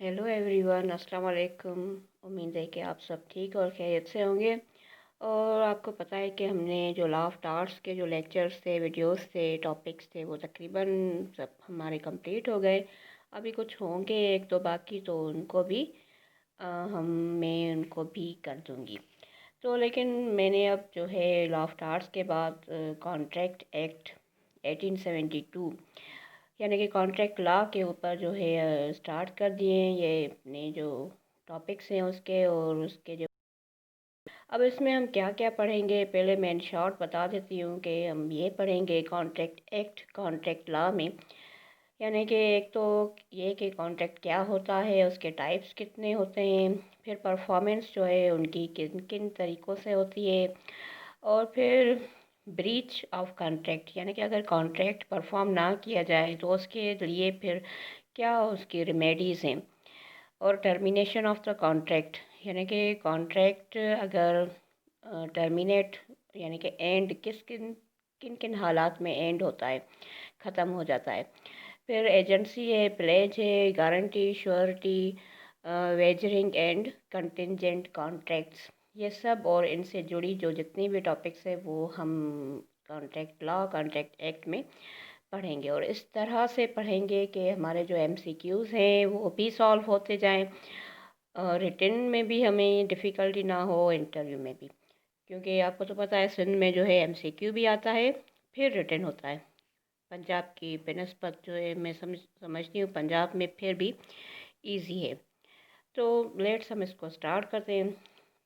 Hello everyone, अस्सलाम वालेकुम। उम्मीद है कि आप सब ठीक और खैरियत से होंगे। और आपको पता है कि हमने जो लॉ ऑफ टावर्स के जो लेक्चर्स थे, वीडियोस थे, टॉपिक्स थे, वो तकरीबन सब हमारे कंप्लीट हो गए। अभी कुछ होंगे एक दो बाकी, तो उनको भी हम मैं उनको भी कर दूंगी। तो लेकिन मैंने अब जो है लॉ ऑफ टावर्स के बाद कॉन्ट्रैक्ट एक्ट 1872 यानी कि कॉन्ट्रैक्ट लॉ के ऊपर जो है स्टार्ट कर दिए हैं ये अपने जो टॉपिक्स हैं उसके, और उसके जो अब इसमें हम क्या क्या पढ़ेंगे, पहले मैं इन शॉर्ट बता देती हूँ कि हम ये पढ़ेंगे कॉन्ट्रैक्ट एक्ट कॉन्ट्रैक्ट लॉ में। यानी कि एक तो ये कि कॉन्ट्रैक्ट क्या होता है, उसके टाइप्स कितने होते हैं, फिर परफॉर्मेंस जो है उनकी किन किन तरीक़ों से होती है, और फिर ब्रीच ऑफ कॉन्ट्रैक्ट यानी कि अगर कॉन्ट्रैक्ट परफॉर्म ना किया जाए तो उसके लिए फिर क्या उसकी रेमेडीज़ हैं, और टर्मिनेशन ऑफ द कॉन्ट्रैक्ट यानी कि कॉन्ट्रैक्ट अगर टर्मिनेट यानी कि एंड किस किन किन किन हालात में एंड होता है, ख़त्म हो जाता है। फिर एजेंसी है, प्लेज है, guarantee, surety, wagering and contingent contracts, ये सब और इनसे जुड़ी जो जितनी भी टॉपिक्स है वो हम कॉन्ट्रैक्ट लॉ कॉन्ट्रैक्ट एक्ट में पढ़ेंगे। और इस तरह से पढ़ेंगे कि हमारे जो एमसीक्यूज़ हैं वो भी सॉल्व होते जाएं, रिटन में भी हमें डिफ़िकल्टी ना हो, इंटरव्यू में भी। क्योंकि आपको तो पता है सिंध में जो है एमसीक्यू भी आता है, फिर रिटन होता है। पंजाब की बनस्पत जो है मैं समझती हूँ पंजाब में फिर भी इजी है। तो लेट्स हम इसको स्टार्ट करते हैं।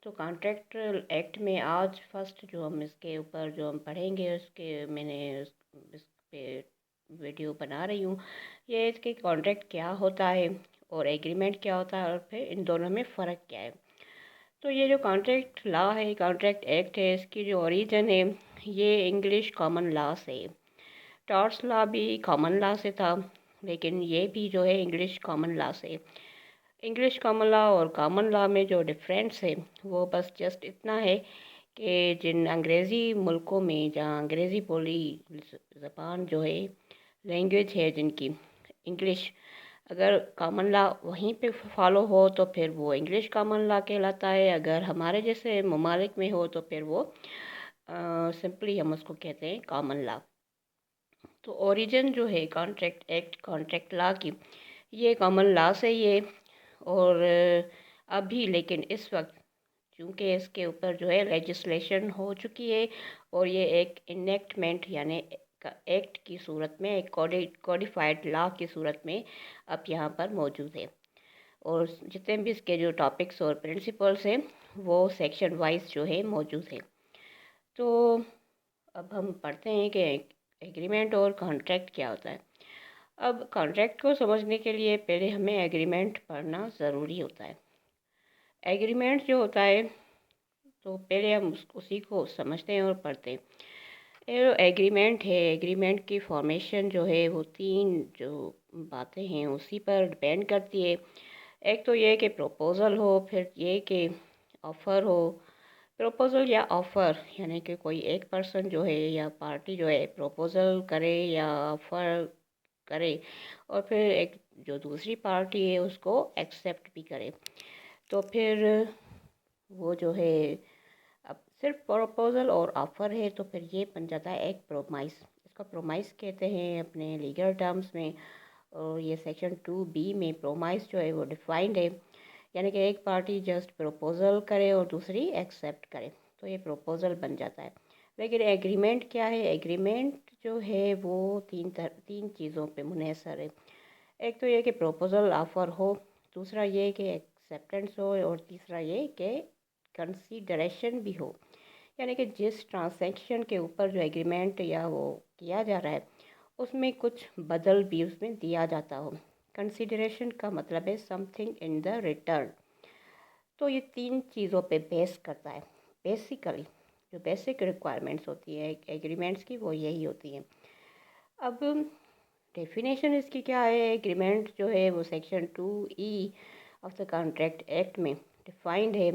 तो कॉन्ट्रैक्ट एक्ट में आज फर्स्ट जो हम इसके ऊपर जो हम पढ़ेंगे उसके मैंने इस पे वीडियो बना रही हूँ। ये है कि कॉन्ट्रैक्ट क्या होता है और एग्रीमेंट क्या होता है, और फिर इन दोनों में फ़र्क क्या है। तो ये जो कॉन्ट्रैक्ट लॉ है, कॉन्ट्रैक्ट एक्ट है, इसकी जो ओरिजिन है ये इंग्लिश कॉमन लॉ से। टॉर्ट्स लॉ भी कॉमन लॉ से था, लेकिन ये भी जो है इंग्लिश कॉमन लॉ से। इंग्लिश कॉमन लॉ और कॉमन लॉ में जो डिफरेंस है वो बस जस्ट इतना है कि जिन अंग्रेज़ी मुल्कों में जहाँ अंग्रेज़ी बोली ज़बान जो है, लैंग्वेज है जिनकी इंग्लिश, अगर कॉमन लॉ वहीं पे फॉलो हो तो फिर वो इंग्लिश कॉमन लॉ कहलाता है। अगर हमारे जैसे ममालिक में हो तो फिर वो सिंपली हम उसको कहते हैं कॉमन लॉ। तो ओरिजिन जो है कॉन्ट्रैक्ट एक्ट कॉन्ट्रैक्ट लॉ की, ये कॉमन लॉ से ही है। और अभी लेकिन इस वक्त चूँकि इसके ऊपर जो है लेजिस्लेशन हो चुकी है, और ये एक इनेक्टमेंट यानी एक्ट की सूरत में, एक कोडिफाइड लॉ की सूरत में अब यहाँ पर मौजूद है। और जितने भी इसके जो टॉपिक्स और प्रिंसिपल्स हैं वो सेक्शन वाइज जो है मौजूद है। तो अब हम पढ़ते हैं कि एग्रीमेंट और कॉन्ट्रैक्ट क्या होता है। अब कॉन्ट्रैक्ट को समझने के लिए पहले हमें एग्रीमेंट पढ़ना ज़रूरी होता है। एग्रीमेंट जो होता है तो पहले हम उसी को समझते हैं और पढ़ते हैं। ये जो एग्रीमेंट है, एग्रीमेंट की फॉर्मेशन जो है वो तीन जो बातें हैं उसी पर डिपेंड करती है। एक तो ये कि प्रपोज़ल हो, फिर ये कि ऑफ़र हो। प्रपोज़ल या ऑफ़र यानी कि कोई एक पर्सन जो है या पार्टी जो है प्रपोज़ल करे या ऑफ़र करे, और फिर एक जो दूसरी पार्टी है उसको एक्सेप्ट भी करे। तो फिर वो जो है, अब सिर्फ प्रपोज़ल और ऑफ़र है तो फिर ये बन जाता है एक प्रोमाइस। इसको प्रोमाइस कहते हैं अपने लीगल टर्म्स में। और ये सेक्शन 2B में प्रोमाइस जो है वो डिफाइंड है, यानी कि एक पार्टी जस्ट प्रपोज़ल करे और दूसरी एक्सेप्ट करे तो ये प्रपोज़ल बन जाता है। लेकिन एग्रीमेंट क्या है? एग्रीमेंट जो है वो तीन चीज़ों पे मुनहसर है। एक तो ये कि प्रपोज़ल ऑफ़र हो, दूसरा ये कि एक्सेप्टेंस हो, और तीसरा ये कि कंसीडरेशन भी हो। यानी कि जिस ट्रांसैक्शन के ऊपर जो एग्रीमेंट या वो किया जा रहा है उसमें कुछ बदल भी उसमें दिया जाता हो। कंसीडरेशन का मतलब है समथिंग इन द रिटर्न। तो ये तीन चीज़ों पे बेस करता है। बेसिकली जो बेसिक रिक्वायरमेंट्स होती है एग्रीमेंट्स की वो यही होती हैं। अब डेफिनेशन इसकी क्या है? एग्रीमेंट जो है वो section 2E of the contract act में डिफाइंड है,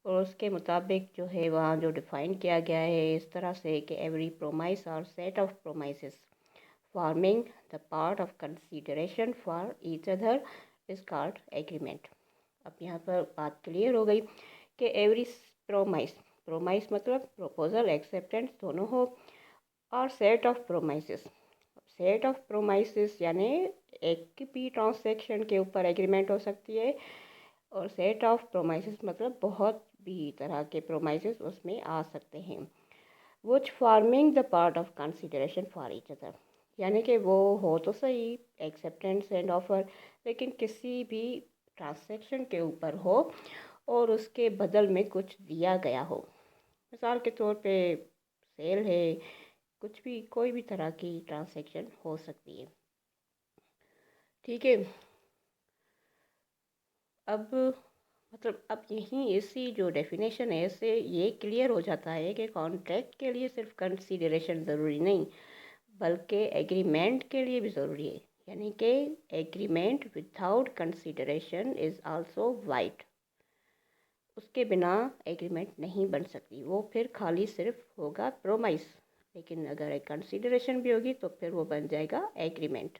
और उसके मुताबिक जो है वहाँ जो डिफ़ाइन किया गया है इस तरह से कि एवरी प्रोमाइस और set of promises forming the part of consideration for each other is called agreement. अब यहाँ पर बात क्लियर हो गई कि एवरी प्रोमाइस मतलब प्रपोजल एक्सेप्टेंस दोनों हो, और set of promises. Set of promises यानी एक भी ट्रांसैक्शन के ऊपर एग्रीमेंट हो सकती है, और सेट ऑफ प्रोमाइसेस मतलब बहुत भी तरह के प्रोमाइसेस उसमें आ सकते हैं। Which forming the part of consideration for each other, यानी कि वो हो तो सही एक्सेप्टेंस एंड ऑफर, लेकिन किसी भी ट्रांसैक्शन के ऊपर हो और उसके बदल में कुछ दिया गया हो। मिसाल के तौर पे सेल है, कुछ भी कोई भी तरह की ट्रांसैक्शन हो सकती है। ठीक है, अब मतलब अब यहीं इसी जो डेफिनेशन है इससे ये क्लियर हो जाता है कि कॉन्ट्रैक्ट के लिए सिर्फ कंसीडरेशन ज़रूरी नहीं, बल्कि एग्रीमेंट के लिए भी ज़रूरी है। यानी कि agreement without consideration is also wide. उसके बिना एग्रीमेंट नहीं बन सकती, वो फिर खाली सिर्फ होगा प्रोमाइस। लेकिन अगर एक कंसीडरेशन भी होगी तो फिर वो बन जाएगा एग्रीमेंट।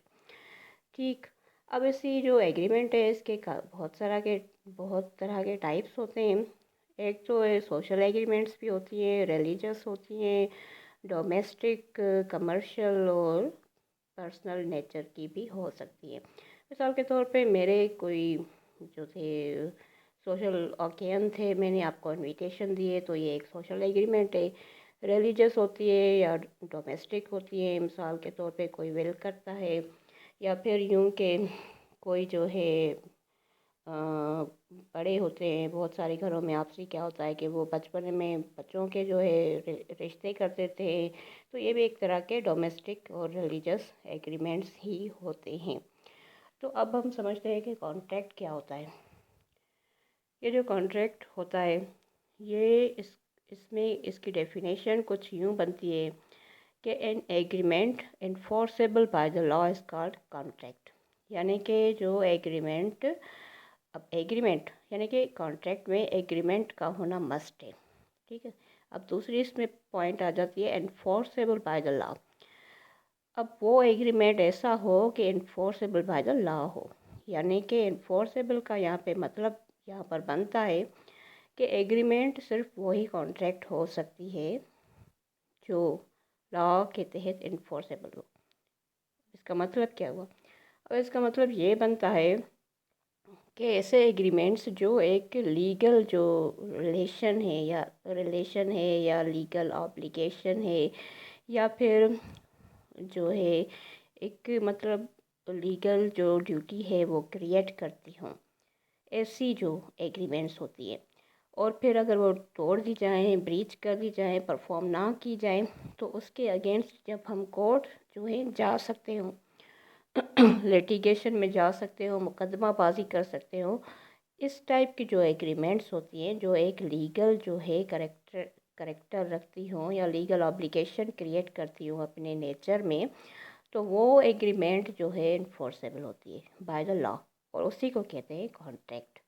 ठीक, अब ऐसी जो एग्रीमेंट है इसके बहुत तरह के टाइप्स होते हैं। एक तो है सोशल एग्रीमेंट्स भी होती हैं, रिलीजियस होती हैं, डोमेस्टिक, कमर्शियल और पर्सनल नेचर की भी हो सकती है। मिसाल के तौर पे मेरे कोई जो थे सोशल ओकेजन थे, मैंने आपको इनविटेशन दिए तो ये एक सोशल एग्रीमेंट है। रिलीजियस होती है या डोमेस्टिक होती है, मिसाल के तौर पे कोई विल करता है, या फिर यूं कि कोई जो है बड़े होते हैं बहुत सारे घरों में, आपसी क्या होता है कि वो बचपन में बच्चों के जो है रिश्ते करते थे, तो ये भी एक तरह के डोमेस्टिक और रिलीजियस एग्रीमेंट्स ही होते हैं। तो अब हम समझते हैं कि कॉन्ट्रैक्ट क्या होता है। ये जो कॉन्ट्रैक्ट होता है ये इसमें इसकी डेफिनेशन कुछ यूँ बनती है कि an agreement enforceable by the law is called contract. यानी कि जो एग्रीमेंट, अब एग्रीमेंट यानी कि कॉन्ट्रैक्ट में एग्रीमेंट का होना मस्ट है। ठीक है, अब दूसरी इसमें पॉइंट आ जाती है इन्फोर्सेबल बाय द लॉ। अब वो एग्रीमेंट ऐसा हो कि इन्फोर्सेबल बाय द लॉ हो, यानी कि इन्फोर्सेबल का यहाँ पे मतलब यहाँ पर बनता है कि एग्रीमेंट सिर्फ वही कॉन्ट्रैक्ट हो सकती है जो लॉ के तहत इन्फोर्सेबल हो। इसका मतलब क्या हुआ? और इसका मतलब ये बनता है कि ऐसे एग्रीमेंट्स जो एक लीगल जो रिलेशन है या लीगल ऑब्लिगेशन है, या फिर जो है एक मतलब लीगल जो ड्यूटी है वो क्रिएट करती हों, ऐसी जो एग्रीमेंट्स होती है। और फिर अगर वो तोड़ दी जाएँ, ब्रीच कर दी जाएँ, परफॉर्म ना की जाए, तो उसके अगेंस्ट जब हम कोर्ट जो है जा सकते हो, लिटिगेशन में जा सकते हो, मुकदमाबाजी कर सकते हो। इस टाइप की जो एग्रीमेंट्स होती हैं जो एक लीगल जो है करेक्टर रखती हों या लीगल ऑब्लिगेशन क्रिएट करती हों अपने नेचर में, तो वो एग्रीमेंट जो है इन्फोर्सेबल होती है बाय द लॉ, और उसी को कहते हैं कॉन्ट्रैक्ट।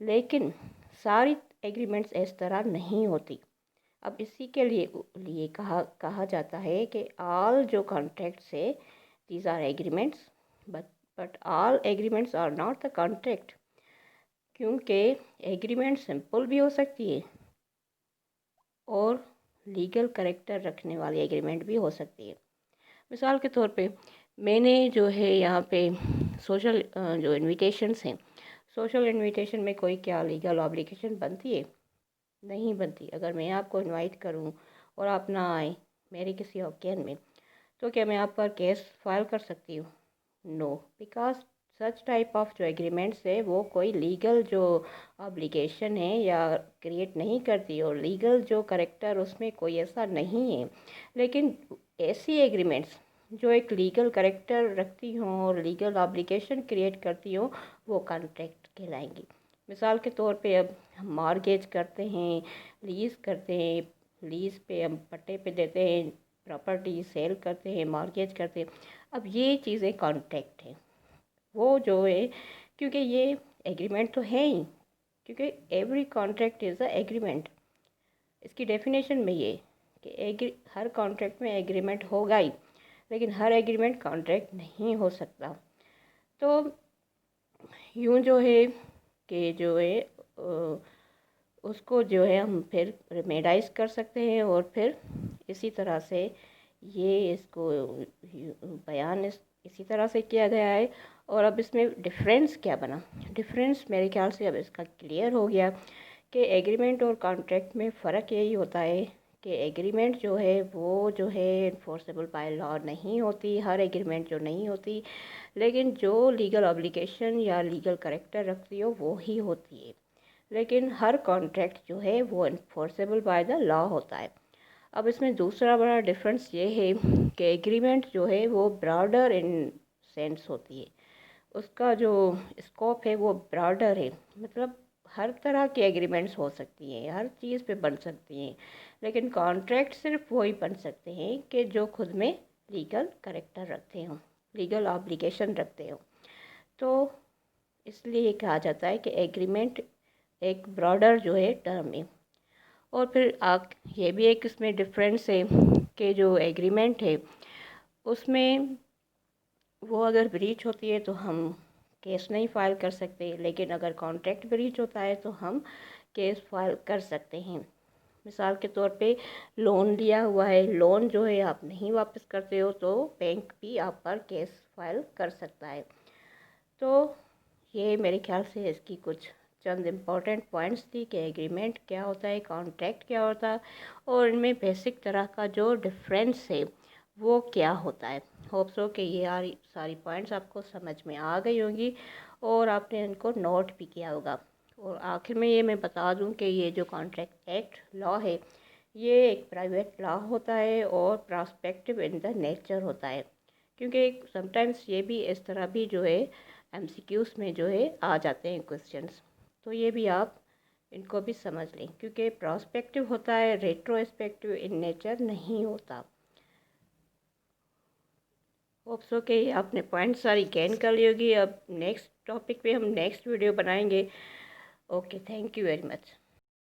लेकिन सारी एग्रीमेंट्स इस तरह नहीं होती। अब इसी के लिए कहा जाता है कि ऑल जो कॉन्ट्रैक्ट्स है these are agreements, but all agreements are not the contract, क्योंकि एग्रीमेंट सिंपल भी हो सकती है और लीगल करेक्टर रखने वाली एग्रीमेंट भी हो सकती है। मिसाल के तौर पे मैंने जो है यहाँ पे सोशल जो इनविटेशंस हैं, सोशल इनविटेशन में कोई क्या लीगल ऑब्लिगेशन बनती है? नहीं बनती। अगर मैं आपको इनवाइट करूँ और आप ना आए मेरे किसी ओकेजन में, तो क्या मैं आप पर केस फाइल कर सकती हूँ? No, because such type of जो एग्रीमेंट्स है वो कोई लीगल जो ऑब्लिगेशन है या क्रिएट नहीं करती, और लीगल जो करेक्टर उसमें कोई ऐसा नहीं है। लेकिन ऐसी एग्रीमेंट्स जो एक लीगल करेक्टर रखती हों और लीगल ऑब्लिगेशन क्रिएट करती हों, वो कॉन्ट्रैक्ट कहलाएंगी। मिसाल के तौर पे अब हम मॉर्गेज करते हैं, लीज़ करते हैं, लीज़ पे हम पट्टे पे देते हैं, प्रॉपर्टी सेल करते हैं, मॉर्गेज करते हैं। अब ये चीज़ें कॉन्ट्रैक्ट हैं वो जो है, क्योंकि ये एग्रीमेंट तो है ही, क्योंकि every contract is a agreement. इसकी डेफिनेशन में ये कि हर कॉन्ट्रैक्ट में एग्रीमेंट होगा ही, लेकिन हर एग्रीमेंट कॉन्ट्रैक्ट नहीं हो सकता। तो यूँ जो है कि जो है उसको जो है हम फिर रेमेडाइज कर सकते हैं और फिर इसी तरह से ये इसको बयान इसी तरह से किया गया है। और अब इसमें डिफरेंस क्या बना, डिफरेंस मेरे ख्याल से अब इसका क्लियर हो गया कि एग्रीमेंट और कॉन्ट्रैक्ट में फ़र्क यही होता है कि एग्रीमेंट जो है वो जो है इन्फोर्सेबल बाय लॉ नहीं होती, हर एग्रीमेंट जो नहीं होती, लेकिन जो लीगल ऑब्लिगेशन या लीगल करेक्टर रखती हो वो ही होती है। लेकिन हर कॉन्ट्रैक्ट जो है वो इन्फोर्सेबल बाय द लॉ होता है। अब इसमें दूसरा बड़ा डिफरेंस ये है कि एग्रीमेंट जो है वो ब्रॉडर इन सेंस होती है, उसका जो स्कोप है वो ब्रॉडर है, मतलब हर तरह की एग्रीमेंट्स हो सकती हैं, हर चीज़ पे बन सकती हैं। लेकिन कॉन्ट्रैक्ट सिर्फ वही बन सकते हैं कि जो खुद में लीगल करेक्टर रखते हों, लीगल ऑब्लिगेशन रखते हों। तो इसलिए कहा जाता है कि एग्रीमेंट एक ब्रॉडर जो है टर्म है। और फिर ये भी एक इसमें डिफरेंस है कि जो एग्रीमेंट है उसमें वो अगर ब्रीच होती है तो हम केस नहीं फाइल कर सकते, लेकिन अगर कॉन्ट्रैक्ट ब्रीच होता है तो हम केस फाइल कर सकते हैं। मिसाल के तौर पे लोन लिया हुआ है, लोन जो है आप नहीं वापस करते हो तो बैंक भी आप पर केस फाइल कर सकता है। तो ये मेरे ख्याल से इसकी कुछ चंद इम्पॉर्टेंट पॉइंट्स थी कि एग्रीमेंट क्या होता है, कॉन्ट्रैक्ट क्या होता है, और इनमें बेसिक तरह का जो डिफरेंस है वो क्या होता है। होप सो कि ये सारी पॉइंट्स आपको समझ में आ गई होंगी और आपने इनको नोट भी किया होगा। और आखिर में ये मैं बता दूं कि ये जो कॉन्ट्रैक्ट एक्ट लॉ है ये एक प्राइवेट लॉ होता है और प्रॉस्पेक्टिव इन द नेचर होता है, क्योंकि समटाइम्स ये भी इस तरह भी जो है एमसीक्यूज़ में जो है आ जाते हैं क्वेश्चंस। तो ये भी आप इनको भी समझ लें, क्योंकि प्रॉस्पेक्टिव होता है, रेट्रोस्पेक्टिव इन नेचर नहीं होता। होप सो कि आपने पॉइंट सारी गेन कर ली होगी। अब नेक्स्ट टॉपिक पे हम नेक्स्ट वीडियो बनाएंगे। Okay, thank you very much.